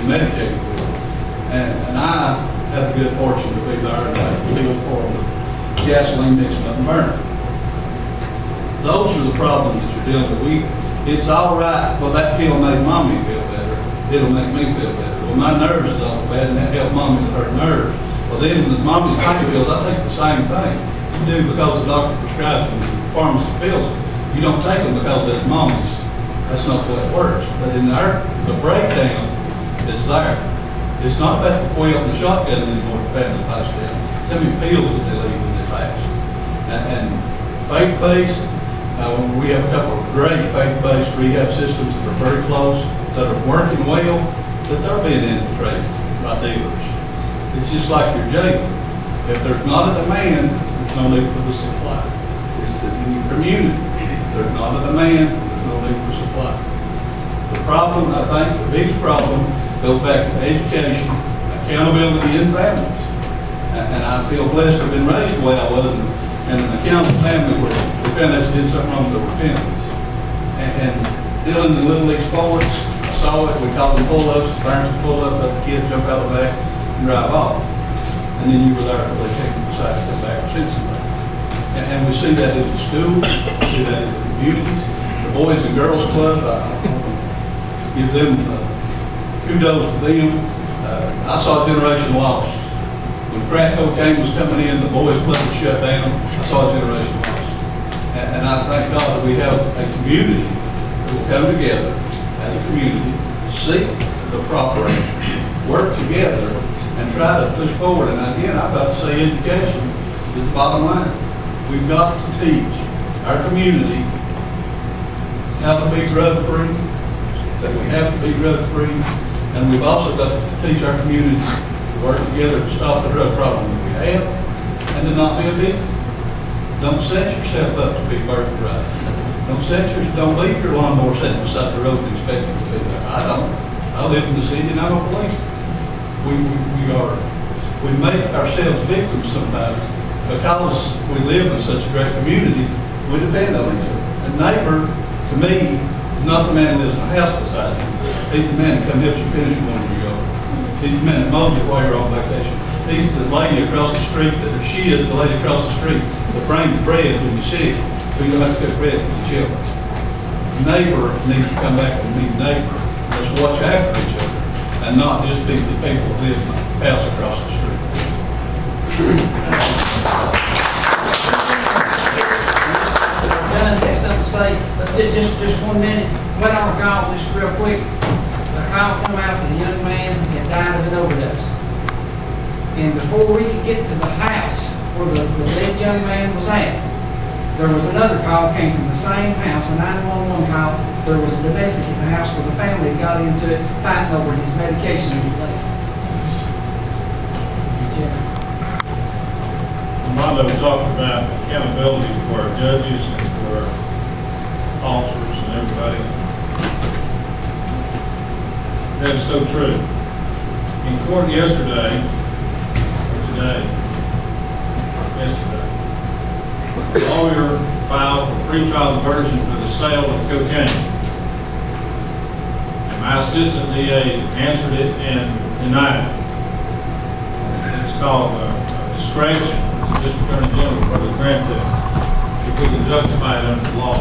medicated with. And I had the good fortune to be there and like deal for them. Gasoline mixing up and burning. Those are the problems that you're dealing with. It's all right. Well, that pill made mommy feel better. It'll make me feel better. Well, my nerves is all bad, and that helped mommy with her nerves. Well, then with mommy pain pills, I take the same thing. You do because the doctor prescribes them, the pharmacy fills them. You don't take them because it's mommy's. That's not the way it works. But in there, the breakdown is there. It's not about the quilt and the shotgun anymore. The family passed down. How many pills that they leave when they fast? And faith-based, we have a couple of great faith-based rehab systems that are very close, that are working well, but they're being infiltrated by dealers. It's just like your jail. If there's not a demand, there's no need for the supply. It's in your community. If there's not a demand, there's no need for supply. The problem, I think, the biggest problem goes back to education, accountability in families. And I feel blessed to have been raised the way I was in an accountable family where the parents did something wrong with their repentance. And dealing in Little League sports, I saw it, we called them pull-ups, the parents would pull up, let the kids jump out the back and drive off. And then you were there until they take them aside to come back and send somebody. And we see that in the schools, we see that in the communities. The Boys and Girls Club, I give them kudos to them. I saw a generation lost. When crack cocaine was coming in, the Boys Club was shut down. I saw a generation lost. And I thank God that we have a community that will come together as a community, seek the proper answer, work together, and try to push forward. And again, I'm about to say education is the bottom line. We've got to teach our community how to be drug-free, that we have to be drug-free, and we've also got to teach our community work together to stop the drug problem that we have and to not be a victim. Don't set yourself up to be burden right. Don't leave your lawnmower sitting beside the road and expect it to be there. I don't. I live in the city and I'm a policeman. We make ourselves victims sometimes because we live in such a great community. We depend on each other. A neighbor, to me, is not the man who lives in a house beside you. He's the man who comes helps you finish one of your yard. He's the man that mows it while you're on vacation. He's the lady across the street, she is the lady across the street that brings bread when you're sick, so you don't have to cook bread for the children. Neighbor needs to come back and be neighbor. Let's watch after each other and not just be the people that live in the house across the street. John has something to say, but just 1 minute. Went on a call just real quick. A call come out that a young man had died of an overdose. And before we could get to the house where the dead young man was at, there was another call came from the same house, a 911 call. There was a domestic in the house where the family got into it, fighting over his medication and left. Mondo talked about accountability for our judges and for our officers and everybody. That is so true. In court yesterday, a lawyer filed for pretrial diversion for the sale of cocaine. And my assistant DA answered it and denied it. It's called discretion. The District Attorney General for the grant that if we can justify it under the law.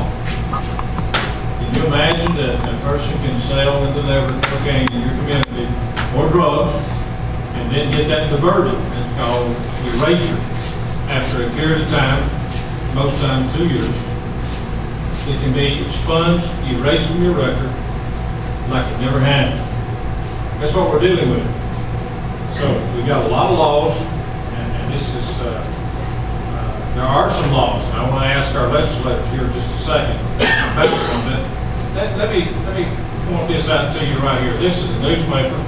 Can you imagine that a person can sell and deliver cocaine in your community or drugs and then get that diverted? It's called erasure. After a period of time, most times 2 years, it can be expunged, erased from your record like it never happened. That's what we're dealing with. So we've got a lot of laws, and this is, there are some laws, and I want to ask our legislators here in just a second. Let me point this out to you right here. This is a newspaper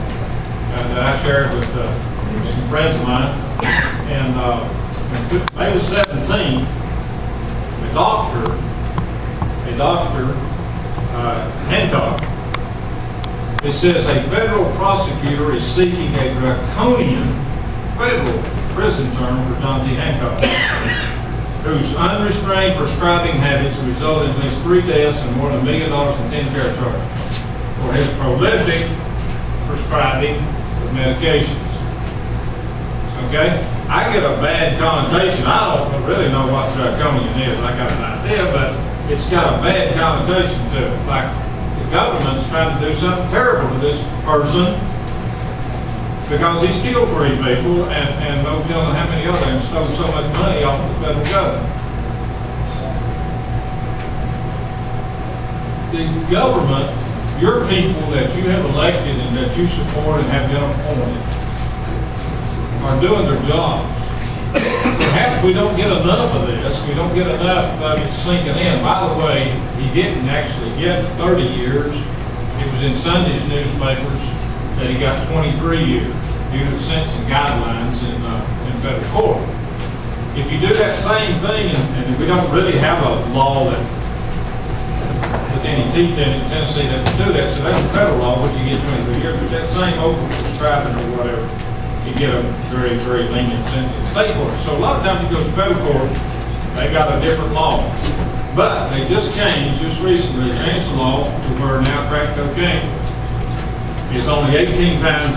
that I shared with some friends of mine, and May the 17th, a doctor, Hancock, it says a federal prosecutor is seeking a draconian federal prison term for John T. Hancock, whose unrestrained prescribing habits resulted in at least 3 deaths and more than $1 million in 10 care charges. For his prolific prescribing medications. Okay? I get a bad connotation. I don't really know what draconian is. I got an idea, but it's got a bad connotation to it. Like the government's trying to do something terrible to this person because he's killed 3 people and no telling how many other and stole so much money off the federal government. The government, your people that you have elected and that you support and have been appointed, are doing their jobs. Perhaps we don't get enough of this. We don't get enough of it sinking in. By the way, he didn't actually get 30 years. It was in Sunday's newspapers that he got 23 years due to sentencing guidelines in federal court. If you do that same thing, and we don't really have a law that with any teeth in it in Tennessee that would do that, so that's a federal law, which you get 23 years, but that same open prescribing or whatever, you get a very, very lenient sentence in state court. So a lot of times you go to federal court, they got a different law. But they just recently changed the law to where now crack cocaine is only 18 times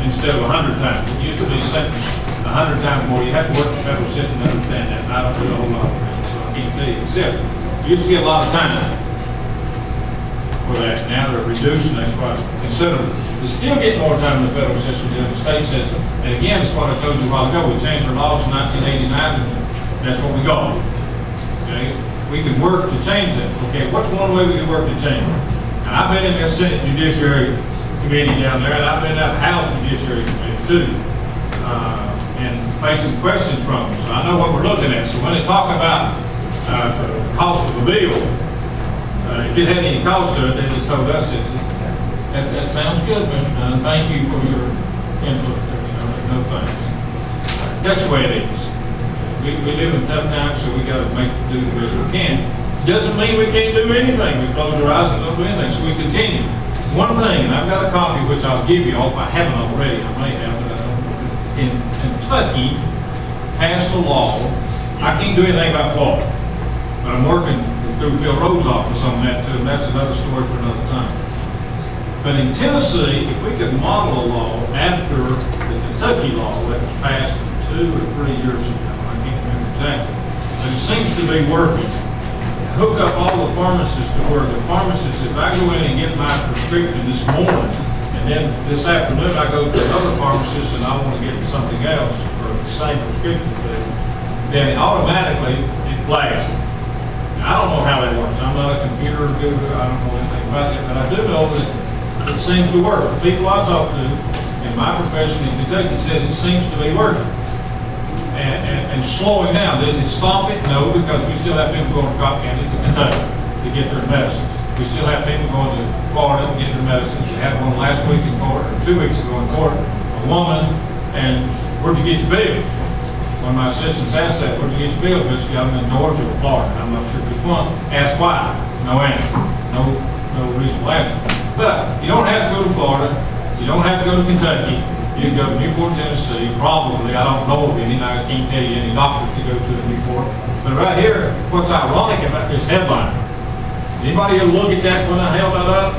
instead of 100 times. It used to be sentenced 100 times more. You have to work the federal system to understand that, and I don't do a whole lot of things, so I can't tell you. Except, you used to get a lot of time for that. Now they're reducing that quite considerably. They still get more time in the federal system than the state system. And again, it's what I told you a while ago. We changed our laws in 1989, and that's what we got. Okay? We can work to change it. Okay, what's one way we can work to change it? And I've been in that Senate Judiciary Committee down there, and I've been in that House Judiciary Committee too, and facing questions from them. So I know what we're looking at. So when they talk about the cost of a bill, if it had any cost to it, they just told us that sounds good, Mr. Dunn. Thank you for your input. No thanks. That's the way it is. We live in tough times, so we got to do the best we can. Doesn't mean we can't do anything. We close our eyes and don't do anything, so we continue. One thing, and I've got a copy which I'll give you all if I haven't already. I may have, but I don't know. In Kentucky, passed a law. I can't do anything about Florida, but I'm working through Phil Rowe's office on that too, and that's another story for another time. But in Tennessee, if we could model a law after the Kentucky law that was passed 2 or 3 years ago, I can't remember exactly, but it seems to be working. Hook up all the pharmacists to where the pharmacist, if I go in and get my prescription this morning, and then this afternoon I go to another pharmacist and I want to get something else for the same prescription thing, then automatically it flags it. I don't know how that works. I'm not a computer guru. I don't know anything about it, but I do know that it seems to work. The people I talk to in my profession in Kentucky says it seems to be working and slowing down. Does it stop it? No, because we still have people going to Cocke County to Kentucky to get their medicines. We still have people going to Florida to get their medicines. We had one last week in court, or 2 weeks ago in court, a woman, and where'd you get your bills? One of my assistants asked that, where'd you get your bills? But she got them in Georgia or Florida. I'm not sure which one. Ask why. No answer. No reasonable answer. But you don't have to go to Florida. You don't have to go to Kentucky. You can go to Newport, Tennessee. Probably, I don't know of any. I can't tell you any doctors to go to in Newport. But right here, what's ironic about this headline? Anybody ever look at that when I held that up?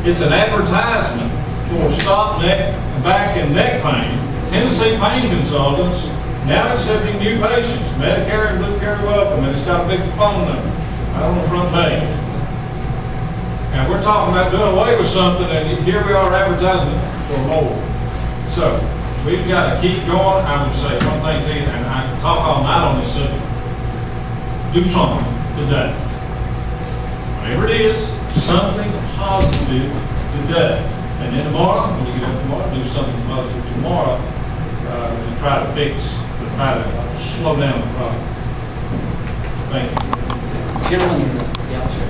It's an advertisement for stop neck, back, and neck pain. Tennessee Pain Consultants now accepting new patients. Medicare and Blue Care welcome, and it's got a big phone number right on the front page. And we're talking about doing away with something, and here we are advertising for more. So we've got to keep going. I would say one thing to you, and I can talk all night on this subject. Do something today. Whatever it is, something positive today. And then tomorrow, when you get up tomorrow, do something positive tomorrow to try to try to slow down the problem. Thank you. Gentlemen, yeah, sure.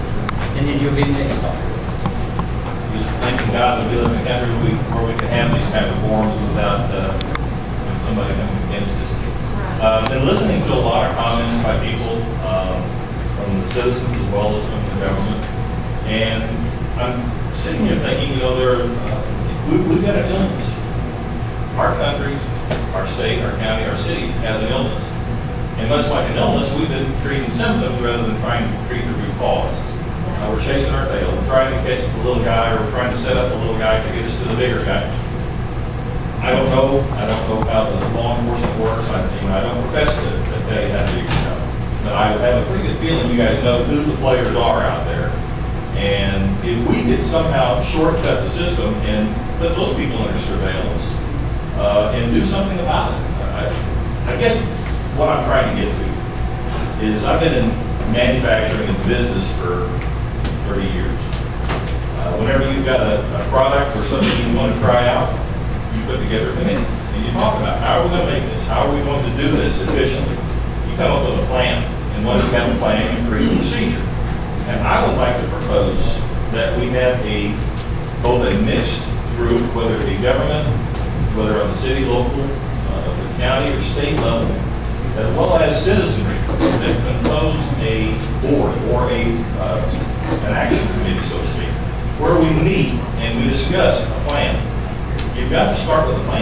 And then you'll be next talk. Just thanking God that we live in a country where we can have these kind of forums without somebody coming against us. Been listening to a lot of comments by people from the citizens as well as from the government, and I'm sitting here thinking, we've got an illness. Our country, our state, our county, our city has an illness, and much like an illness, we've been treating symptoms rather than trying to treat the root cause. We're chasing our tail. We're trying to catch the little guy, or we're trying to set up the little guy to get us to the bigger guy. I don't know how the law enforcement works. I don't profess to tell you how to do your job. But I have a pretty good feeling you guys know who the players are out there. And if we could somehow shortcut the system and put those people under surveillance and do something about it. I guess what I'm trying to get to is I've been in manufacturing and business for 30 years. Whenever you've got a product or something you want to try out, you put together a committee and you talk about how are we going to make this? How are we going to do this efficiently? You come up with a plan, and once you have a plan, you create a procedure. And I would like to propose that we have both a mixed group, whether it be government, whether on the city, local, the county, or state level, as well as citizenry that compose a board or an action committee, so to speak, where we meet and we discuss a plan. You've got to start with a plan.